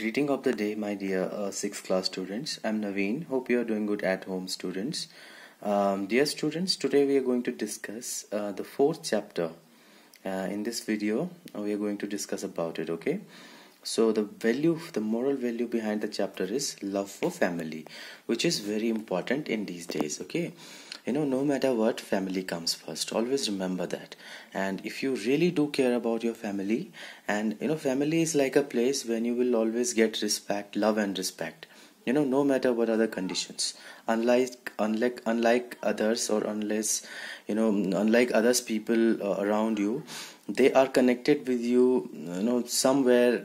Greeting of the day, my dear 6th class students. I'm Naveen. Hope you are doing good at home, students. Dear students, today we are going to discuss the 4th chapter. In this video, we are going to discuss about it, okay? So the moral value behind the chapter is love for family, which is very important in these days, okay? No matter what, family comes first. Always remember that. And if you really do care about your family, and family is like a place when you will always get respect, love and respect. No matter what other conditions. Unlike others, or unlike others people around you, they are connected with you, somewhere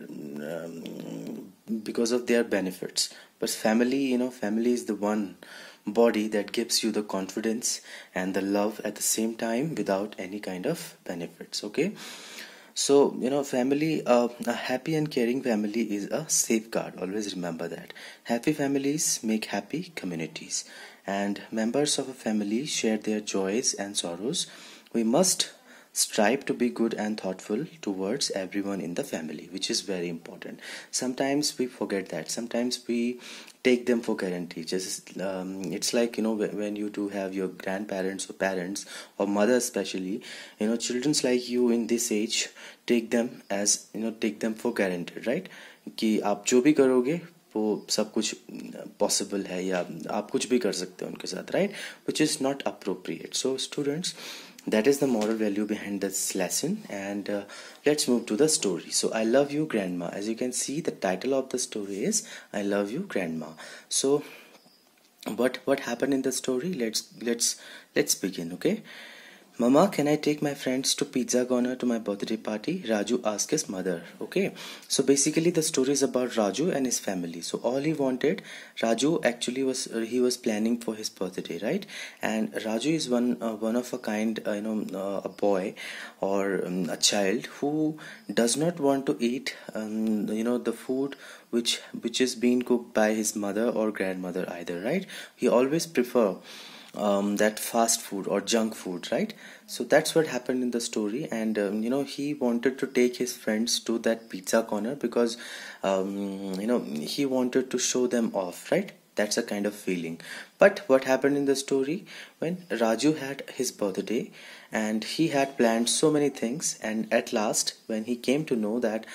because of their benefits. But family is the one body that gives you the confidence and the love at the same time without any kind of benefits, okay? So family, a happy and caring family is a safeguard. Always remember that. Happy families make happy communities, and members of a family share their joys and sorrows. We must strive to be good and thoughtful towards everyone in the family, which is very important. Sometimes we forget that. Sometimes we take them for granted. Just it's like when you do have your grandparents or parents or mother especially, children's like you in this age take them for granted, right? कि आप जो भी करोगे वो सब कुछ possible है, या आप कुछ भी कर सकते हो उनके साथ, right? Which is not appropriate. So students, that is the moral value behind this lesson, and let's move to the story. So I love you, grandma. As you can see, the title of the story is I love you, grandma. So what happened in the story? Let's begin, okay? Mama, can I take my friends to pizza corner to my birthday party? Raju asked his mother. Okay, so basically the story is about Raju and his family. So all he wanted, Raju actually was planning for his birthday, right? And Raju is one of a kind, a boy or a child who does not want to eat, the food which is being cooked by his mother or grandmother either, right? He always prefer that fast food or junk food, right? So that's what happened in the story, and he wanted to take his friends to that pizza corner because he wanted to show them off, right? That's a kind of feeling. But what happened in the story, when Raju had his birthday and he had planned so many things, and at last when he came to know that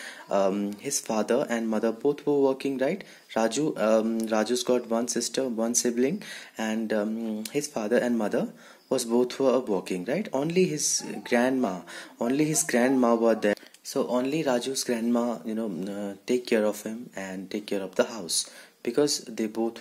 his father and mother both were working, right? Raju's got one sister, one sibling, and his father and mother both were working, right? Only his grandma were there. So only Raju's grandma take care of him and take care of the house, because they both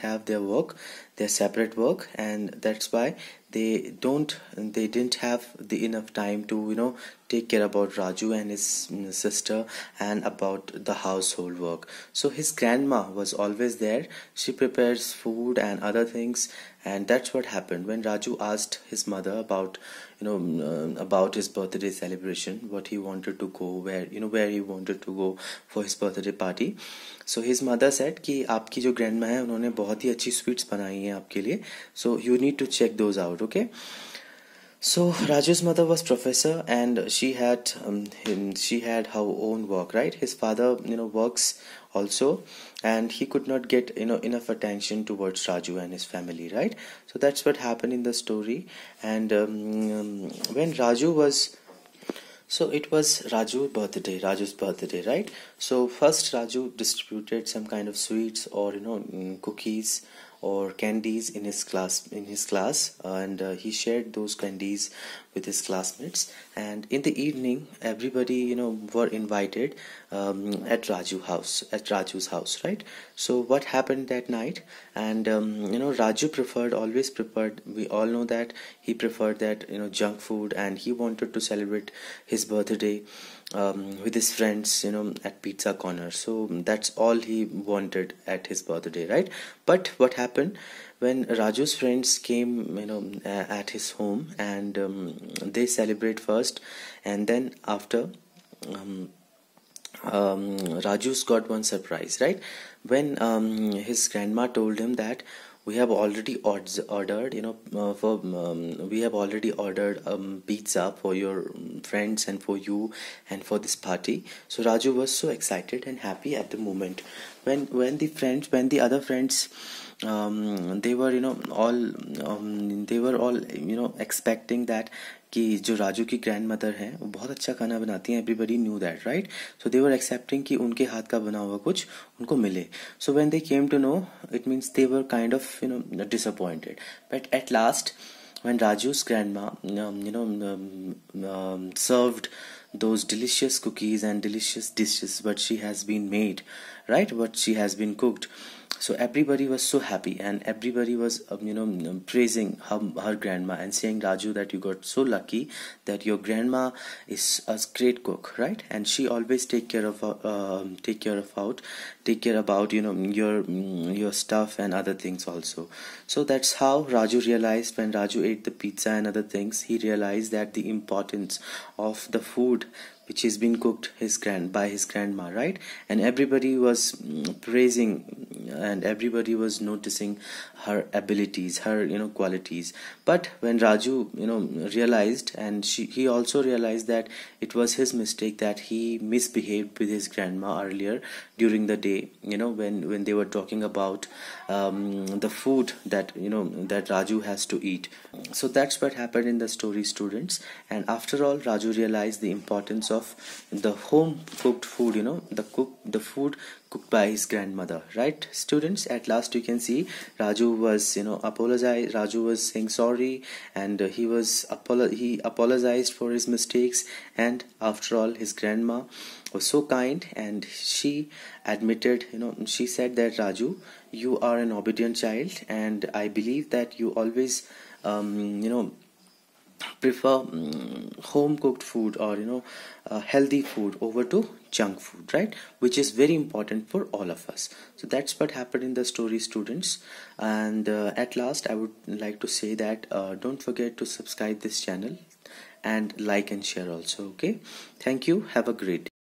have their separate work, and that's why they didn't have the enough time to take care about Raju and his sister and about the household work. So his grandma was always there. She prepares food and other things, and that's what happened when Raju asked his mother about about his birthday celebration, what he wanted to go, where he wanted to go for his birthday party. So his mother said कि आपकी जो grandma है उन्होंने बहुत ही अच्छी sweets बनाई हैं आपके लिए, so you need to check those out, okay? So Raju's mother was professor, and she had her own work, right? His father works also, and he could not get enough attention towards Raju and his family, right? So that's what happened in the story. And when Raju was so it was Raju's birthday, right? So first Raju distributed some kind of sweets or cookies or candies in his class, and he shared those candies with his classmates. And in the evening, everybody were invited at Raju's house, right? So what happened that night? And Raju always preferred, we all know that he preferred that junk food, and he wanted to celebrate his birthday with his friends at pizza corner. So that's all he wanted at his birthday, right? But what happened when Raju's friends came at his home, and they celebrate first, and then after Raju's got one surprise, right? When his grandma told him that we have already ordered, we have already ordered pizza for your friends and for you and for this party. So Raju was so excited and happy at the moment when the other friends, they were, they were all, expecting that कि जो राजू की grand mother हैं वो बहुत अच्छा खाना बनाती हैं. Everybody knew that, right? So they were accepting कि उनके हाथ का बना हुआ कुछ उनको मिले. So when they came to know, it means they were kind of disappointed. But at last, when Raju's grandma served those delicious cookies and delicious dishes what she has been made, right, what she has been cooked, so everybody was so happy and everybody was praising her grandma and saying, Raju, that you got so lucky that your grandma is a great cook, right? And she always take care about your stuff and other things also. So that's how Raju realized. When Raju ate the pizza and other things, he realized that the importance of the food which has been cooked by his grandma, right? And everybody was praising and everybody was noticing her abilities, her qualities. But when Raju realized, and he also realized that it was his mistake, that he misbehaved with his grandma earlier during the day, when they were talking about the food that that Raju has to eat. So that's what happened in the story, students. And after all, Raju realized the importance of the home cooked food, the food cooked by his grandmother, right, students? At last you can see Raju was apologized. Raju was saying sorry, and he apologized for his mistakes. And after all, his grandma was so kind, and she admitted, she said that, Raju, you are an obedient child, and I believe that you always prefer home cooked food, or healthy food over to junk food, right, which is very important for all of us. So that's what happened in the story, students. And at last I would like to say that don't forget to subscribe this channel and like and share also. Okay, thank you, have a great day.